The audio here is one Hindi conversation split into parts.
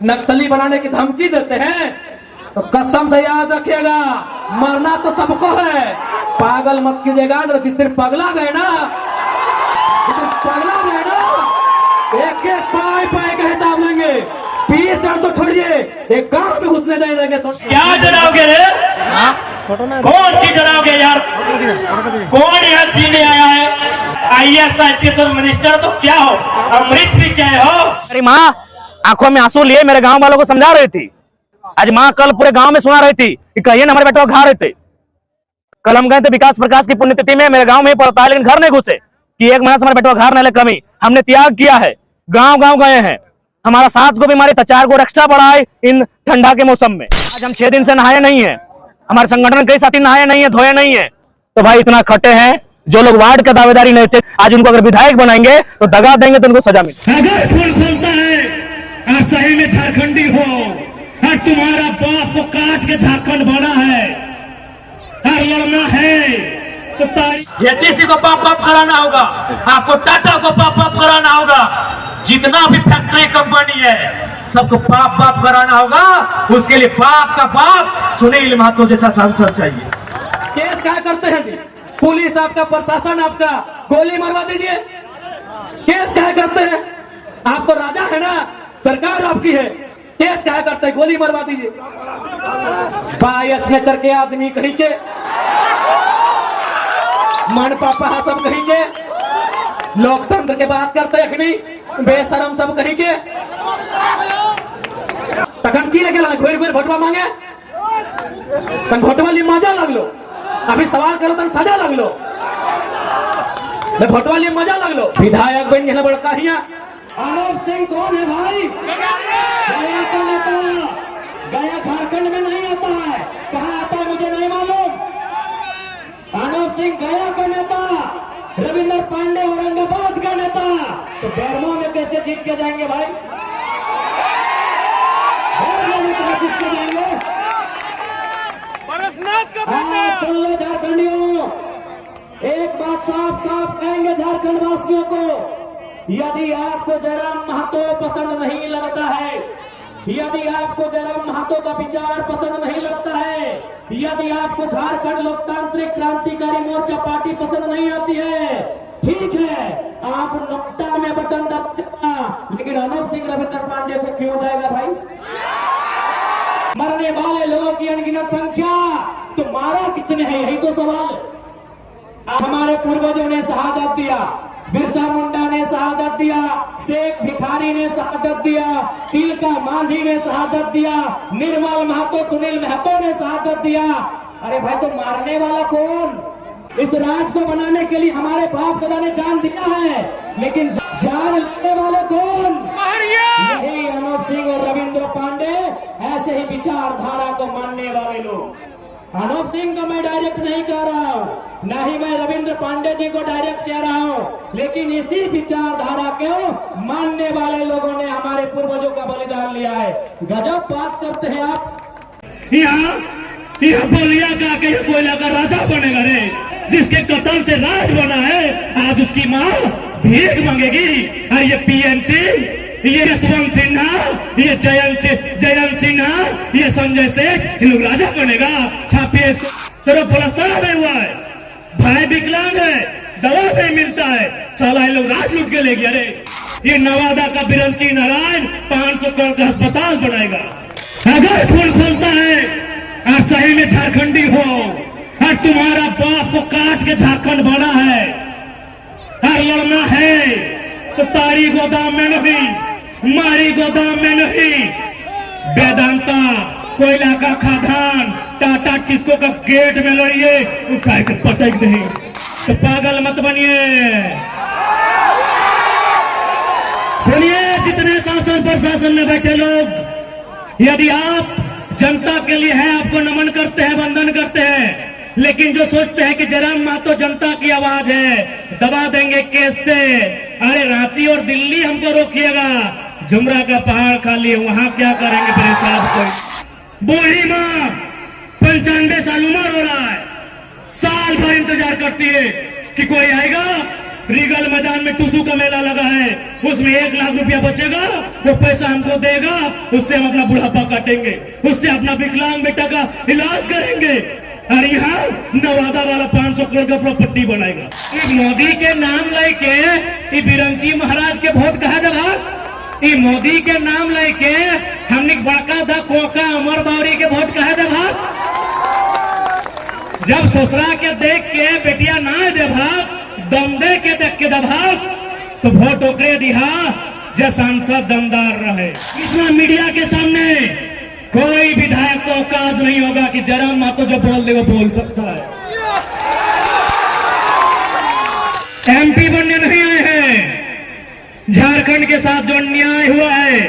नक्सली बनाने की धमकी देते हैं तो कसम से याद रखिएगा, मरना तो सबको है। पागल मत कीजिएगा, जिस दिन पगला गए ना, एक एक पाए पाए का हिसाब लेंगे। 20 टन तो छोड़िए, एक गांव में घुसने नहीं देंगे। क्या डराओगे रे? कौन सी डराओगे यार? कौन यहाँ सीने आया है? IAS IPS और मिनिस्टर तो क्या हो, अमृत भी क्या हो? अरे माँ आंखों में आंसू लिए मेरे गांव वालों को समझा रही थी। आज माँ कल पूरे गांव में सुना रही थी कि कहिए ना हमारे बेटा घा रहे थे। कल हम गए थे विकास प्रकाश की पुण्यतिथि में, मेरे गांव में ही पड़ता है, लेकिन घर नहीं घुसे कि एक महीना से हमारे बेटा घर नहीं ले। कमी हमने त्याग किया है, गांव गांव गए हैं। हमारा 7 को बीमारी था, 4 को एक्स्ट्रा बढ़ा है इन ठंडा के मौसम में। आज हम 6 दिन से नहाए नहीं है, हमारे संगठन कई साथी नहाए नहीं है, धोए नहीं है। तो भाई इतना खटे हैं, जो लोग वार्ड का दावेदारी नहीं थे, आज उनको अगर विधायक बनाएंगे तो दगा देंगे तो उनको सजा मिले। अगर खून खोलता है और सही में झारखंडी हो और तुम्हारा बाप को काट के झारखंड बना है और लड़ना है तो HEC को पाप पाप कराना होगा, आपको टाटा को पाप पाप कराना होगा, जितना भी फैक्ट्री कंपनी है सबको पाप पाप कराना होगा। उसके लिए पाप का पाप सुनील महतो जैसा सांसद चाहिए। केस क्या करते हैं जी? पुलिस आपका, प्रशासन आपका, गोली मरवा दीजिए। केस क्या करते हैं? आप तो राजा है ना, सरकार आपकी है। केस क्या करते हैं? गोली मरवा दीजिए। बायस नेचर के आदमी कहीं के, मन पापा सब कहीं के, लोकतंत्र के बात करते हैं, बेशरम सब कहीं के। तखन की लगे घोर घोर भोटवा मांगे, तन भोटवा लिए मजा लगलो। अभी सवाल करो तन सजा लगलो, भोटवा लिए मजा लगलो। विधायक बन गया बड़का हिया। अनूप सिंह कौन है भाई? गया का नेता, गया झारखंड में नहीं आता है। कहाँ आता है मुझे नहीं मालूम। अनूप सिंह गया का नेता, रविंद्र पांडे औरंगाबाद का नेता, तो बैरमो में कैसे जीत के जाएंगे भाई? बैरमो में कैसे जीत के जाएंगे? सुन लो झारखंडियों, एक बात साफ साफ कहेंगे झारखंड वासियों को, यदि आपको जयराम महतो पसंद नहीं लगता है, यदि आपको जयराम महतो का विचार पसंद नहीं लगता है, यदि आपको झारखंड लोकतांत्रिक क्रांतिकारी मोर्चा पार्टी पसंद नहीं आती है, ठीक है, आप नोटा में बटन दबाएगा, लेकिन अनूप सिंह रविंद्र पांडे को क्यों जाएगा भाई? मरने वाले लोगों की अनगिनत संख्या, तो मारा कितने हैं, यही तो सवाल है। हमारे पूर्वजों ने शहादत दिया, बिरसा मुंडा ने शहादत दिया, शेख भिखारी ने शहादत दिया, तिलका मांझी ने शहादत दिया, निर्मल महतो, सुनील महतो ने शहादत दिया। अरे भाई तो मारने वाला कौन? इस राज को बनाने के लिए हमारे बाप दादा ने जान दिया है, लेकिन जान लेने वाले कौन? यही अनूप सिंह और रविंद्र पांडे, ऐसे ही विचारधारा को मानने वाले लोग। अनूप सिंह को मैं डायरेक्ट नहीं कह रहा हूँ, ना ही मैं रविंद्र पांडे जी को डायरेक्ट कह रहा हूँ, लेकिन इसी विचारधारा को मानने वाले लोगों ने हमारे पूर्वजों का बलिदान लिया है। गजब बात करते हैं आप। यहाँ बलिया का के कोयला का राजा बनेगा रे, जिसके कत्ल से राज बना है, आज उसकी माँ भीख मांगेगी। और ये PN सिंह, ये यशवंत सिन्हा, ये जयंत सिन्हा, ये संजय सेठ, इन लोग राजा बनेगा। छापिए सिर्फ पुरस्कार में हुआ है, भाई विकलांग है, दवा नहीं मिलता है, साला इन लोग राज लूट के ले गया रे। ये नवादा का बिरंची नारायण 500 करोड़ का अस्पताल बनाएगा। अगर खून खोलता है और सही में झारखंडी हो और तुम्हारा बाप को काट के झारखंड बना है और लड़ना है तो तारी गोदाम में नहीं, मारी गोदाम में नहीं, वेदांता कोयला का खादान, टाटा टिस्को का गेट में लड़िए, उठा के पटक दे। तो पागल मत बनिए। सुनिए जितने शासन प्रशासन में बैठे लोग, यदि आप जनता के लिए है, आपको नमन करते हैं, वंदन करते हैं, लेकिन जो सोचते हैं कि जयराम महतो जनता की आवाज है, दबा देंगे केस से, अरे रांची और दिल्ली हमको रोकिएगा, जुमरा का पहाड़ खाली है, वहां क्या करेंगे मेरे साहब को? बूढ़ी माँ 95 साल उम्र हो रहा है, साल भर इंतजार करती है कि कोई आएगा रीगल मैदान में टुसू का मेला लगा है, उसमें 1 लाख रुपया बचेगा, वो पैसा हमको देगा, उससे हम अपना बुढ़ापा काटेंगे, उससे अपना विकलांग बेटा का इलाज करेंगे। और यहाँ नवादा वाला 500 करोड़ का प्रॉपर्टी बनाएगा। मोदी के नाम लेके ये बिरंची महाराज के वोट कहा जब ये मोदी के नाम लेके हमने बड़का द कोका अमर बावरी के वोट कहा जब जब ससुरा के देख के बेटिया ना दे भाग दम दे के देख के दभाग तो वोट ओकरे दिहा जो सांसद दमदार रहे। इतना मीडिया के सामने कोई विधायक को औकात नहीं होगा कि जरा मातो जो बोल दे वो बोल सकता है। एमपी बनने नहीं आए हैं। झारखंड के साथ जो अन्याय हुआ है,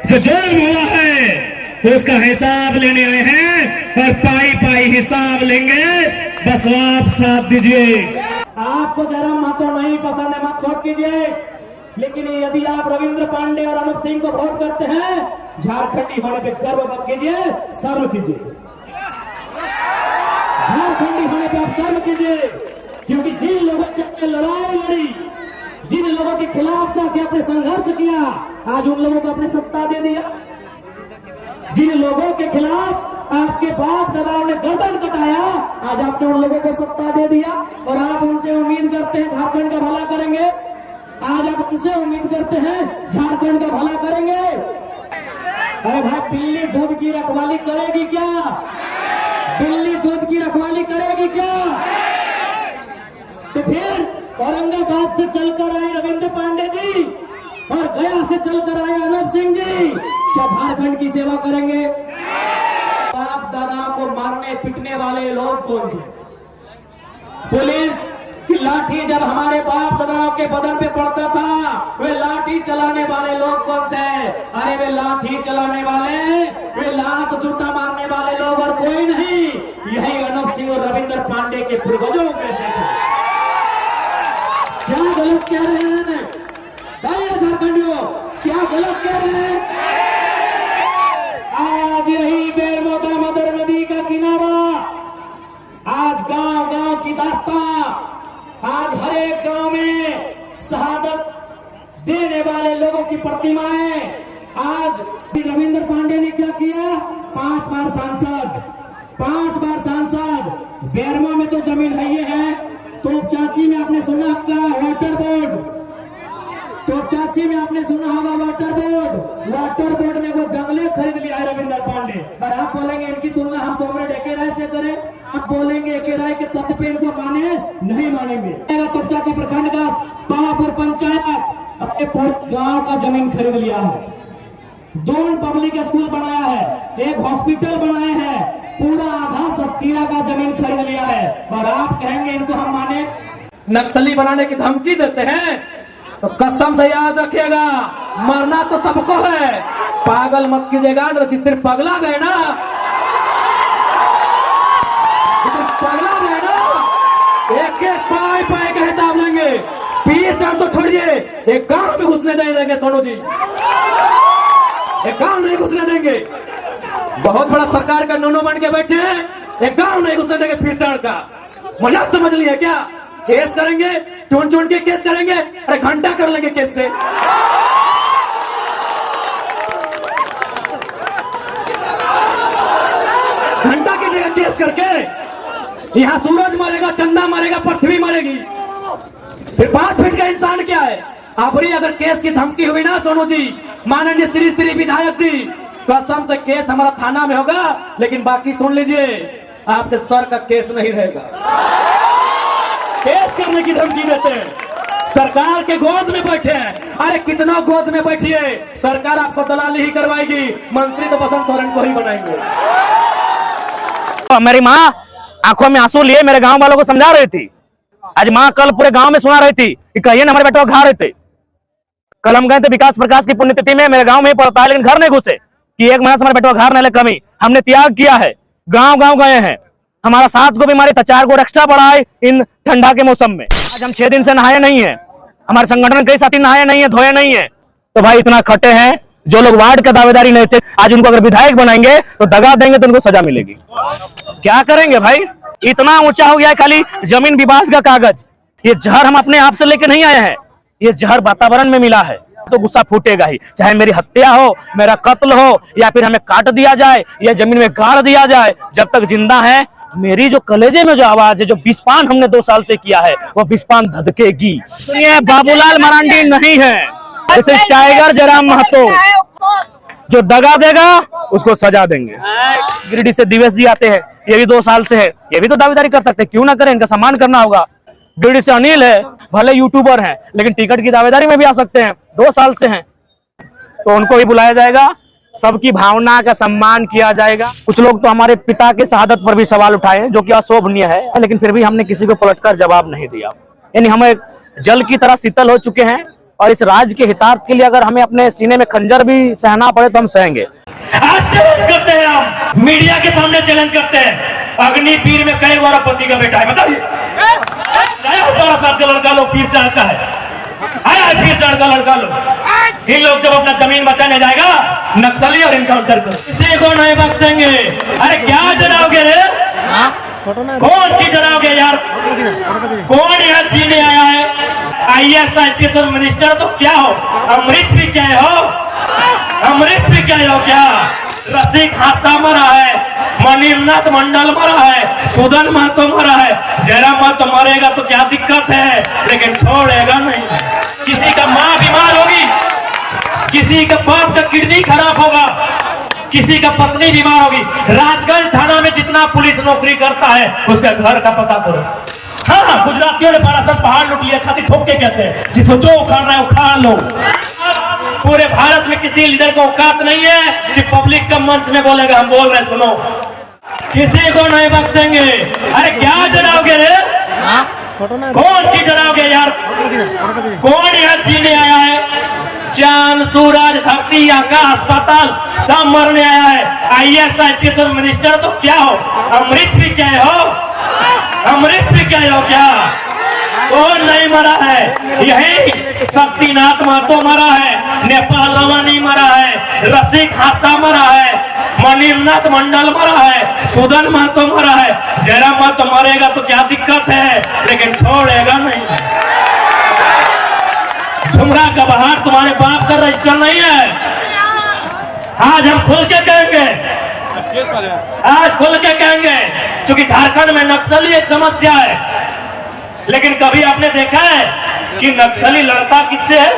जो जुल्म हुआ है, उसका हिसाब लेने आए हैं और पाई पाई हिसाब लेंगे। बस आप साथ दीजिए। आपको जरा मातो नहीं पसंद है, मत वोट कीजिए। लेकिन यदि आप रविंद्र पांडे और अनूप सिंह को वोट करते हैं, झारखंडी होने पे गर्व मत कीजिए, शर्म कीजिए। झारखंडी होने पे आप शर्म कीजिए, क्योंकि जिन लोगों से लड़ाई लड़ी, जिन लोगों के खिलाफ जाके आपने संघर्ष किया, आज उन लोगों को अपनी सत्ता दे दिया। जिन लोगों के खिलाफ आपके बाप दादाओं ने गर्दन कटाया, आज आपने उन लोगों को सत्ता दे दिया और आप उनसे उम्मीद करते हैं झारखंड का भला करेंगे। आज आप उनसे उम्मीद करते हैं झारखंड का भला करेंगे। अरे भाई, बिल्ली दूध की रखवाली करेगी क्या? बिल्ली दूध की रखवाली करेगी क्या? तो फिर औरंगाबाद से चलकर आए रविंद्र पांडे जी और गया से चलकर आए अनूप सिंह जी, क्या झारखंड की सेवा करेंगे? बाप दादाओं को मारने पीटने वाले लोग कौन थे? पुलिस की लाठी जब हमारे बाप दादाओं के बदन पे पड़ता था, वे लाठी चलाने वाले लोग कौन थे? अरे वे लाठी चलाने वाले, वे लात जूता मारने वाले लोग और कोई नहीं, यही अनूप सिंह और रविंद्र पांडे के पूर्वजों में से थे। क्या गलत कह रहे हैं झारखंडियों? क्या गलत कह रहे हैं? आज यही बेरमोदा मदर नदी का किनारा, आज गांव गांव की दास्तां, आज हर एक गांव में शहादत देने वाले लोगों की प्रतिमाएं। आज रविंद्र पांडे ने क्या किया? 5 बार सांसद, 5 बार सांसद। बेरमो में तो जमीन है ये है, तो चाची में आपने सुना का वाटर बोर्ड, तो चाची में आपने सुना होगा वाटर बोर्ड। वाटर बोर्ड ने वो जंगले खरीद लिया है रविंद्र पांडे। और आप बोलेंगे इनकी तुलना हम कॉमरेड एके राय से करें, आप बोलेंगे एके राय के तथ्य पे इनको माने, नहीं मानेंगे। तो चाची प्रखंड का पावापुर पंचायत अपने गांव का जमीन खरीद लिया है, 2 पब्लिक स्कूल बनाया है, 1 हॉस्पिटल बनाए हैं, पूरा आधा सतीरा का जमीन खरीद लिया है। और आप कहेंगे इनको हम माने? नक्सली बनाने की धमकी देते हैं तो कसम से याद रखिएगा, मरना तो सबको है, पागल मत कीजिएगा। जिस दिन पगला गए ना, एक एक पाई पाई का हिसाब लेंगे। पीर काम तो छोड़िए, एक गांव में घुसने नहीं देंगे सोनू जी, एक गांव नहीं घुसने देंगे। बहुत बड़ा सरकार का नोनो बन के बैठे हैं, एक गांव नहीं घुसने देंगे। पीर का मजाक समझ लिया क्या? केस करेंगे, चुन चुन के केस करेंगे, अरे घंटा कर लेंगे केस से। घंटा कीजिएगा केस करके। यहाँ सूरज मरेगा, चंदा मरेगा, पृथ्वी मरेगी, फिर 5 फीट का इंसान क्या है? आपरी अगर केस की धमकी हुई ना सोनू जी, माननीय श्री विधायक जी, कसम से केस हमारा थाना में होगा, लेकिन बाकी सुन लीजिए, आपके सर का केस नहीं रहेगा। केस करने की धमकी देते हैं, सरकार के गोद में बैठे हैं। अरे कितना गोद में बैठिए, सरकार आपको दलाली ही करवाएगी, मंत्री तो बसंत सोरेन को ही बनाएंगे। मेरी माँ आंखों में आंसू लिए मेरे गांव वालों को समझा रही थी। आज माँ कल पूरे गांव में सुना रही थी कि कहिए ना हमारे बेटा घा रहे थे। कल हम गए थे विकास प्रकाश की पुण्यतिथि में, मेरे गांव में ही पड़ता है, लेकिन घर नहीं घुसे कि 1 महीना से हमारे बेटा घर नहीं ले। कमी हमने त्याग किया है, गांव गांव गए हैं। हमारा 7 गो बीमारी था, 4 गो एक्स्ट्रा बढ़ा है इन ठंडा के मौसम में। आज हम 6 दिन से नहाए नहीं है, हमारे संगठन कई साथी नहाए नहीं है, धोए नहीं है। तो भाई इतना खटे हैं, जो लोग वार्ड का दावेदारी नहीं थे, आज उनको अगर विधायक बनाएंगे तो दगा देंगे तो उनको सजा मिलेगी। क्या करेंगे भाई? इतना ऊंचा हो गया है खाली जमीन विवाद का कागज। ये जहर हम अपने आप से लेके नहीं आए हैं, ये जहर वातावरण में मिला है, तो गुस्सा फूटेगा ही। चाहे मेरी हत्या हो, मेरा कत्ल हो, या फिर हमें काट दिया जाए या जमीन में गाड़ दिया जाए, जब तक जिंदा है मेरी जो कलेजे में जो आवाज है, जो विस्पान हमने 2 साल से किया है, वो विस्पान धधकेगी। सुनिए, बाबूलाल मरांडी नहीं है, जैसे टाइगर जयराम महतो, जो दगा देगा उसको सजा देंगे। गिरिडीह से दिवेश जी आते हैं, ये भी 2 साल से है, ये भी तो दावेदारी कर सकते हैं, क्यों ना करें, इनका सम्मान करना होगा। गिरिडीह से अनिल है, भले यूट्यूबर हैं, लेकिन टिकट की दावेदारी में भी आ सकते हैं, 2 साल से हैं, तो उनको भी बुलाया जाएगा, सबकी भावना का सम्मान किया जाएगा। कुछ लोग तो हमारे पिता के शहादत पर भी सवाल उठाए, जो कि अशोभनीय है, लेकिन फिर भी हमने किसी को पलटकर जवाब नहीं दिया। यानी हम एक जल की तरह शीतल हो चुके हैं, और इस राज्य के हितार्थ के लिए अगर हमें अपने सीने में खंजर भी सहना पड़े तो हम सहेंगे। आज चैलेंज करते हैं, हम मीडिया के सामने चैलेंज करते हैं, अग्निवीर में कई बार पति का बेटा है, बताइए। 12 साल का लड़का लोग पीर चढ़ता है, आया फिर चढ़ लड़का लोग, इन लोग जब अपना जमीन बचाने जाएगा, नक्सली और इनकाउंटर कर किसी को नहीं बख्शेंगे। अरे क्या डराओगे रे, कौन सी डराओगे यार, कौन यहाँ जीने आया है? IAS IPS और मिनिस्टर तो क्या हो, अमृत भी क्या हो, अमृत भी क्या हो क्या? रसिक हादसा मरा है, मनीरनाथ मंडल मरा है, सुदन महतो मरा है, जयराम महतो मरेगा तो क्या दिक्कत है, लेकिन छोड़ेगा नहीं। किसी का माँ बीमार होगी, किसी का बाप का किडनी खराब होगा, किसी का पत्नी बीमार होगी। राजगंज थाना में जितना पुलिस नौकरी करता है, उसका घर का पता करो। हाँ, गुजरातियों ने 12 साल पहाड़ लूट लिया, छाती ठोक के कहते हैं, जिसको जो उखाड़ रहा है उखाड़ लो। पूरे भारत में किसी लीडर को औकात नहीं है कि पब्लिक का मंच में बोलेगा हम बोल रहे सुनो, किसी को नहीं बख्शेंगे। अरे क्या डराओगे रे, कौन सी डराओगे यार, कौन यहाँ जीने आया है? चांद सूरज धरती आकाश पाताल सब मरने आया है। IAS IPS और मिनिस्टर तो क्या हो, अमृत भी क्या हो, अमृत भी क्या हो क्या? कौन नहीं मरा है? यही शक्तिनाथ महतो मरा है, नेपाल रवानी मरा है, रसिक हादसा मरा है, मनीरनाथ मंडल मरा है, सुदन महतो मरा है, जयराम महतो मरेगा तो क्या दिक्कत है, लेकिन छोड़ेगा नहीं। झुमरा का बहार तुम्हारे बाप का रजिस्टर नहीं है। आज हम खुल के कहेंगे, आज खुल के कहेंगे, क्योंकि झारखंड में नक्सली एक समस्या है, लेकिन कभी आपने देखा है कि नक्सली लड़ता किससे है?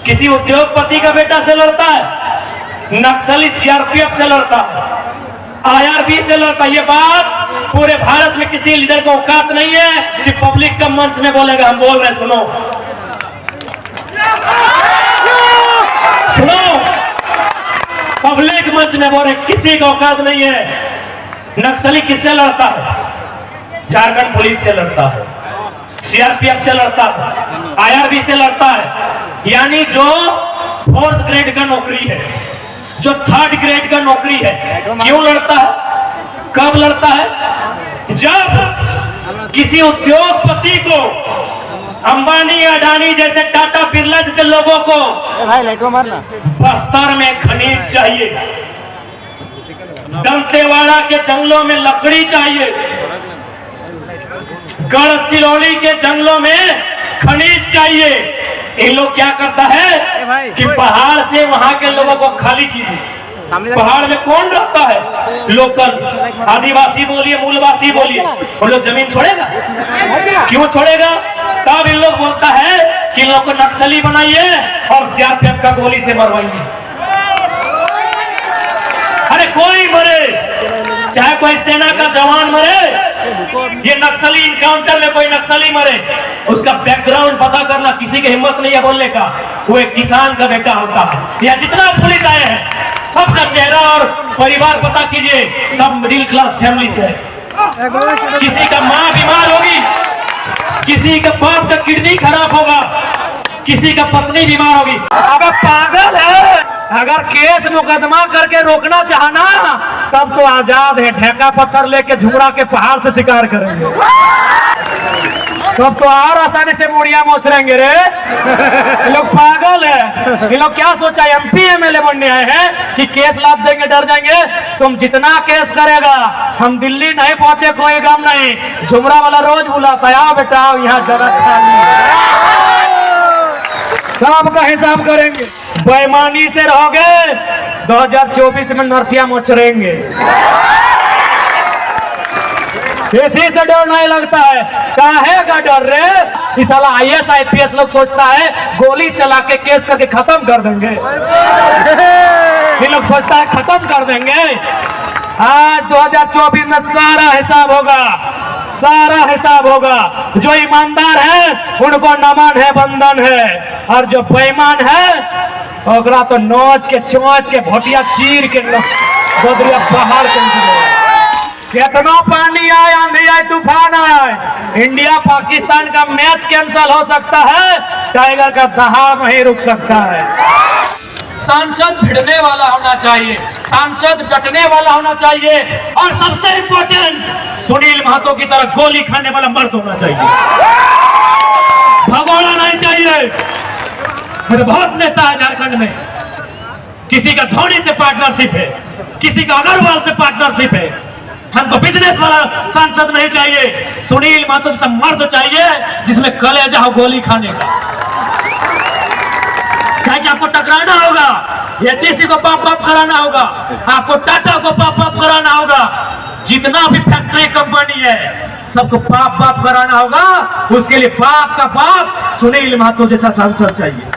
किसी उद्योगपति का बेटा से लड़ता है, नक्सली CRPF से लड़ता है, IRB से लड़ता है। ये बात पूरे भारत में किसी लीडर को औकात नहीं है कि पब्लिक का मंच में बोलेगा हम बोल रहे सुनो, सुनो, पब्लिक मंच में बोले, किसी का औकात नहीं है। नक्सली किससे लड़ता है? झारखंड पुलिस से लड़ता है, CRPF से लड़ता है, IRB से लड़ता है। यानी जो 4th ग्रेड का नौकरी है, जो 3rd ग्रेड का नौकरी है, क्यों लड़ता है, कब लड़ता है? जब किसी उद्योगपति को, अंबानी अडानी जैसे, टाटा बिरला जैसे लोगों को बस्तर में खनिज चाहिए, दंतेवाड़ा के जंगलों में लकड़ी चाहिए, गढ़चिरौली के जंगलों में खनिज चाहिए। इन लोग क्या करता है कि पहाड़ से वहां के लोगों को खाली कीजिए। पहाड़ में कौन रहता है? लोकल आदिवासी बोलिए, मूलवासी बोलिए, उन लोग जमीन छोड़ेगा? क्यों छोड़ेगा? तब इन लोग बोलता है कि इन लोग को नक्सली बनाइए और CRPF का गोली से मरवाइए। अरे कोई मरे, चाहे कोई सेना का जवान मरे, ये नक्सली इनकाउंटर में कोई नक्सली मरे, उसका बैकग्राउंड पता करना किसी की हिम्मत नहीं है बोलने का, वो एक किसान का बेटा होता है। या जितना पुलिस आए हैं सबका चेहरा और परिवार पता कीजिए, सब मिडिल क्लास फैमिली से है। किसी का माँ बीमार होगी, किसी का बाप का किडनी खराब होगा, किसी का पत्नी बीमार होगी। अब पागल है, अगर केस मुकदमा करके रोकना चाहना तब तो आजाद है, ढेका पत्थर लेके झुमरा के पहाड़ से शिकार करेंगे। तब तो और आसानी से मुड़िया मोचरेंगे रे। ये लोग पागल है। ये लोग क्या सोचा MP MLA बनने आए हैं कि केस लाद देंगे डर जाएंगे। तुम जितना केस करेगा, हम दिल्ली नहीं पहुंचे कोई गम नहीं। झुमरा वाला रोज बुलाता है, आओ बेटा आओ, यहाँ जगह खाली है। सबका हिसाब करेंगे। बेईमानी से रहोगे 2024 में नर्तिया मोचरेंगे। इसी से डर नहीं लगता है। काहे का डर रे? इस साला IAS IPS लोग सोचता है गोली चला के केस करके खत्म कर देंगे। ये लोग सोचता है खत्म कर देंगे। आज 2024 में सारा हिसाब होगा, सारा हिसाब होगा। जो ईमानदार है उनको नमन है, बंधन है, और जो बेईमान है ओकरा तो नोच के चोंच के भोटिया चीर के गोदरिया पहाड़ के कितना पानी आए, आंधी आए, तूफान आए, इंडिया पाकिस्तान का मैच कैंसिल हो सकता है, टाइगर का दहाड़ नहीं रुक सकता है। सांसद भिड़ने वाला होना चाहिए, सांसद डटने वाला होना चाहिए, और सबसे इंपॉर्टेंट सुनील महतो की तरह गोली खाने वाला मर्द होना चाहिए। भगोड़ा नहीं चाहिए। मेरे बहुत नेता है झारखंड में, किसी का धोनी से पार्टनरशिप है, किसी का अग्रवाल से पार्टनरशिप है। हमको बिजनेस वाला सांसद नहीं चाहिए, सुनील महतो जैसा मर्द चाहिए जिसमें कलेजा हो गोली खाने का। क्या कि आपको टकराना होगा, HEC को पाप पाप कराना होगा, आपको टाटा को पाप पाप कराना होगा, जितना भी फैक्ट्री कंपनी है सबको पाप पाप कराना होगा। उसके लिए पाप का पाप सुनील महतो जैसा सांसद चाहिए।